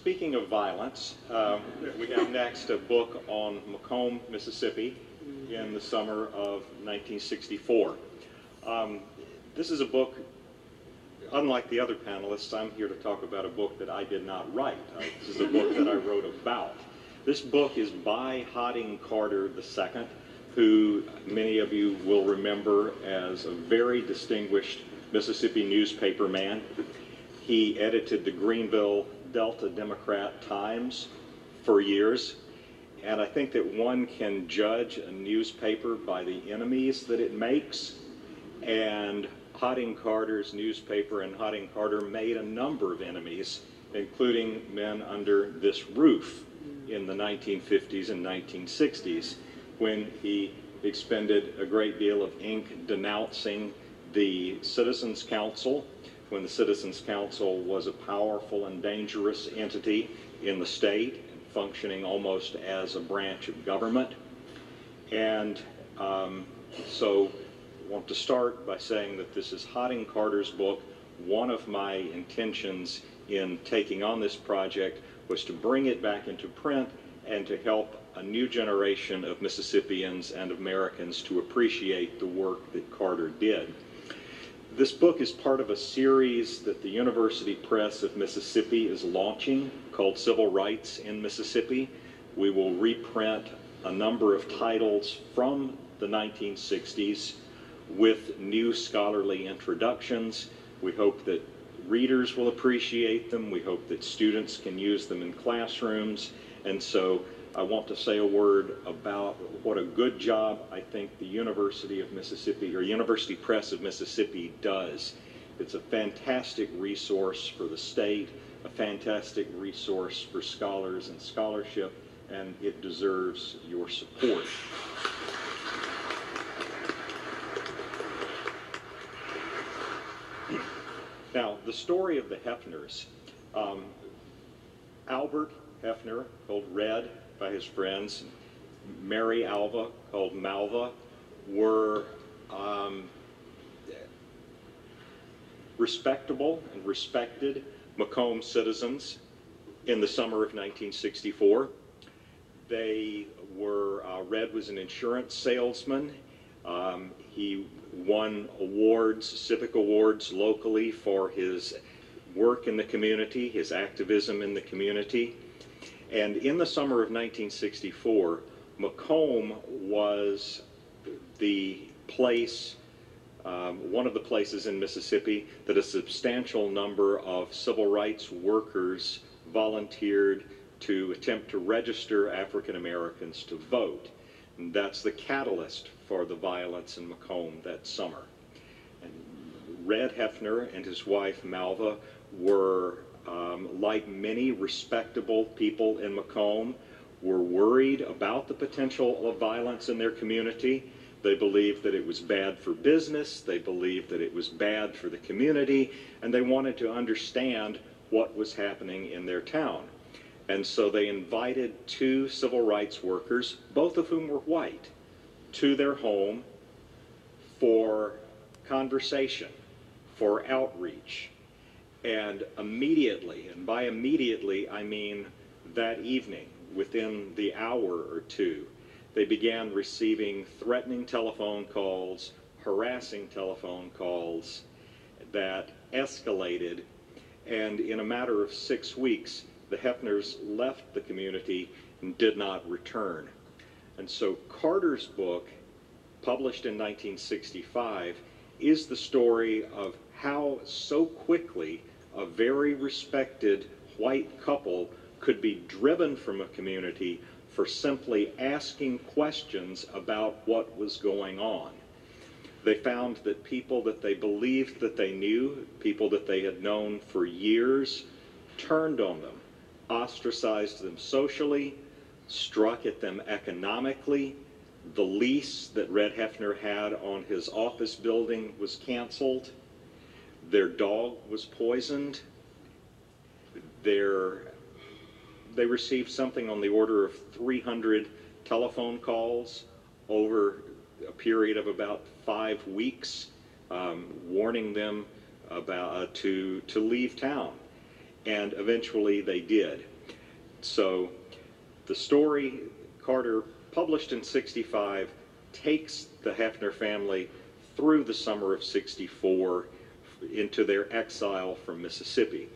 speaking of violence, we have next a book on McComb, Mississippi in the summer of 1964. This is a book, unlike the other panelists, I'm here to talk about a book that I did not write. This is a book that I wrote about. This book is by Harding Carter II, who many of you will remember as a very distinguished Mississippi newspaper man. He edited the Greenville Delta Democrat Times for years, and I think that one can judge a newspaper by the enemies that it makes, and Harding Carter's newspaper and Harding Carter made a number of enemies, including men under this roof in the 1950s and 1960s, when he expended a great deal of ink denouncing the Citizens Council, when the Citizens Council was a powerful and dangerous entity in the state, functioning almost as a branch of government. And so I want to start by saying that this is Harding Carter's book. One of my intentions in taking on this project was to bring it back into print and to help a new generation of Mississippians and Americans to appreciate the work that Carter did. This book is part of a series that the University Press of Mississippi is launching called Civil Rights in Mississippi. We will reprint a number of titles from the 1960s with new scholarly introductions. We hope that readers will appreciate them. We hope that students can use them in classrooms. And so I want to say a word about what a good job I think the University of Mississippi, or University Press of Mississippi, does. It's a fantastic resource for the state, a fantastic resource for scholars and scholarship, and it deserves your support. Now, the story of the Heffners. Albert Heffner, called Red by his friends, Mary Alva, called Malva, were respectable and respected McComb citizens in the summer of 1964. They were, Red was an insurance salesman. He won awards, civic awards locally for his work in the community, his activism in the community. And in the summer of 1964, McComb was the place, one of the places in Mississippi that a substantial number of civil rights workers volunteered to attempt to register African Americans to vote. And that's the catalyst for the violence in McComb that summer. And Red Heffner and his wife Malva were, like many respectable people in McComb, were worried about the potential of violence in their community. They believed that it was bad for business, they believed that it was bad for the community, and they wanted to understand what was happening in their town. And so they invited two civil rights workers, both of whom were white, to their home for conversation, for outreach. And immediately, and by immediately I mean that evening, within the hour or two, they began receiving threatening telephone calls, harassing telephone calls that escalated, and in a matter of 6 weeks, the Heffners left the community and did not return. And so Carter's book, published in 1965, is the story of how so quickly a very respected white couple could be driven from a community for simply asking questions about what was going on. They found that people that they believed that they knew, people that they had known for years, turned on them, ostracized them socially, struck at them economically. The lease that Red Heffner had on his office building was canceled. Their dog was poisoned. They received something on the order of 300 telephone calls over a period of about 5 weeks, warning them about to leave town. And eventually they did. So the story Carter published in 65 takes the Heffner family through the summer of 64 into their exile from Mississippi.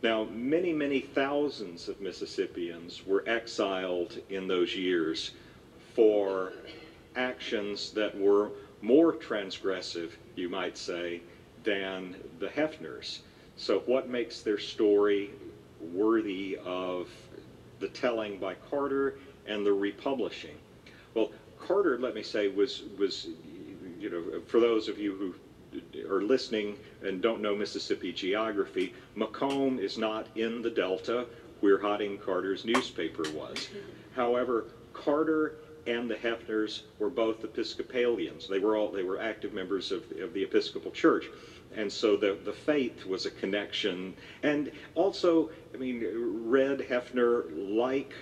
Now, many, many thousands of Mississippians were exiled in those years for actions that were more transgressive, you might say, than the Heffners. So what makes their story worthy of the telling by Carter and the republishing? Well, Carter, let me say, was you know, for those of you who are listening and don't know Mississippi geography, McComb is not in the Delta where Harding Carter's newspaper was. However, Carter and the Heffners were both Episcopalians. They were active members of the Episcopal Church. And so the faith was a connection. And also, I mean, Red Heffner, like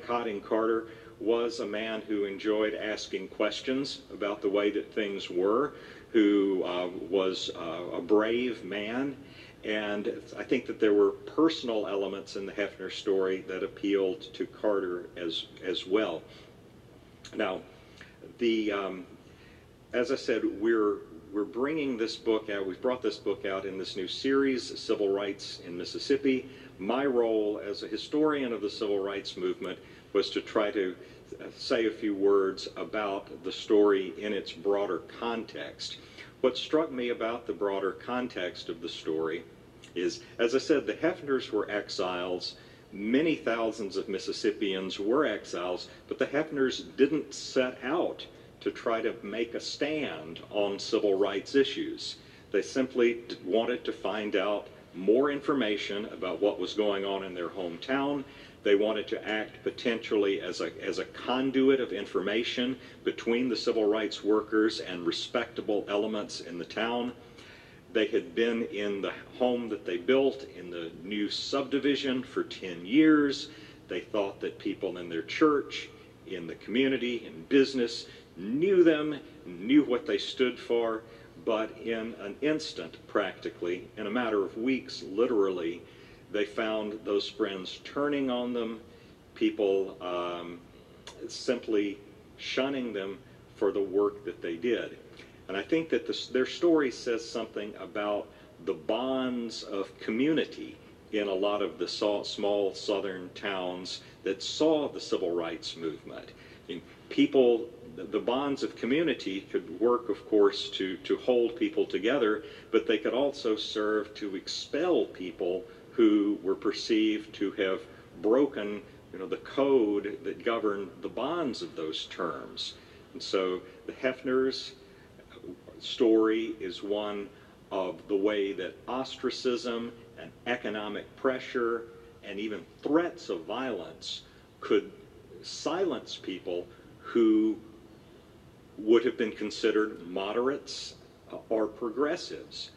Harding Carter, was a man who enjoyed asking questions about the way that things were, who was a brave man. And I think that there were personal elements in the Heffner story that appealed to Carter as well. Now, as I said, we're bringing this book out. We've brought this book out in this new series, Civil Rights in Mississippi. My role as a historian of the civil rights movement was to try to say a few words about the story in its broader context. What struck me about the broader context of the story is, as I said, the Heffners were exiles. Many thousands of Mississippians were exiles, but the Heffners didn't set out to try to make a stand on civil rights issues. They simply wanted to find out more information about what was going on in their hometown. They wanted to act potentially as a conduit of information between the civil rights workers and respectable elements in the town. They had been in the home that they built in the new subdivision for 10 years. They thought that people in their church, in the community, in business, knew them, knew what they stood for, but in an instant, practically, in a matter of weeks, literally, they found those friends turning on them, people simply shunning them for the work that they did. And I think that their story says something about the bonds of community in a lot of the small southern towns that saw the civil rights movement. I mean, people, the bonds of community could work, of course, to hold people together, but they could also serve to expel people who were perceived to have broken, you know, the code that governed the bonds of those terms. And so the Heffners' story is one of the way that ostracism and economic pressure and even threats of violence could silence people who would have been considered moderates or progressives,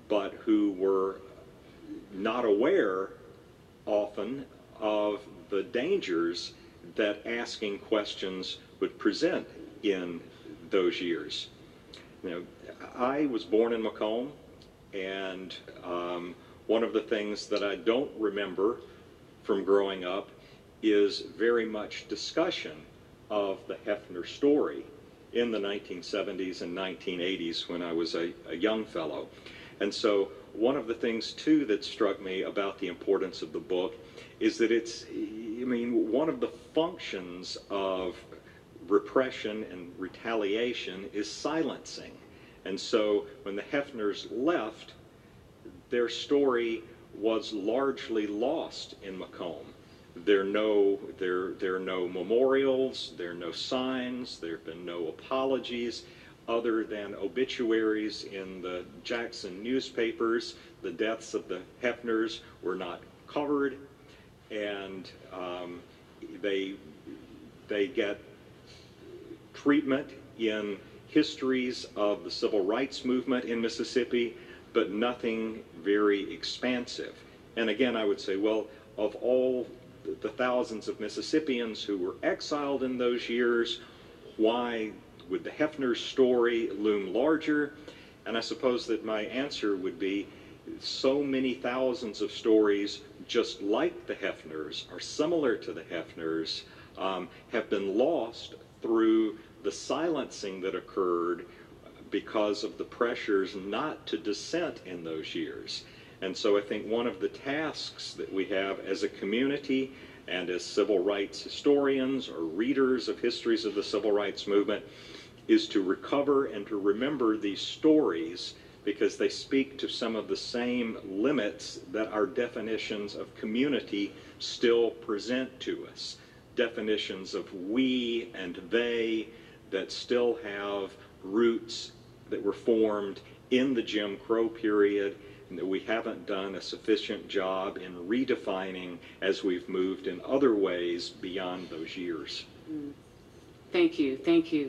but who were not aware often of the dangers that asking questions would present in those years. You know, I was born in McComb, and one of the things that I don't remember from growing up is very much discussion of the Heffner story in the 1970s and 1980s when I was a young fellow. And so one of the things, too, that struck me about the importance of the book is that it's, I mean, one of the functions of repression and retaliation is silencing. And so when the Heffners left, their story was largely lost in McComb. There are no memorials, there are no signs, there have been no apologies, other than obituaries in the Jackson newspapers. The deaths of the Heffners were not covered, and they get treatment in histories of the civil rights movement in Mississippi, but nothing very expansive. And again, I would say, well, of all the thousands of Mississippians who were exiled in those years, why would the Heffner story loom larger? And I suppose that my answer would be so many thousands of stories just like the Heffners, are similar to the Heffners, have been lost through the silencing that occurred because of the pressures not to dissent in those years. And so I think one of the tasks that we have as a community and as civil rights historians or readers of histories of the civil rights movement is to recover and to remember these stories, because they speak to some of the same limits that our definitions of community still present to us. Definitions of we and they that still have roots that were formed in the Jim Crow period, and that we haven't done a sufficient job in redefining as we've moved in other ways beyond those years. Thank you. Thank you.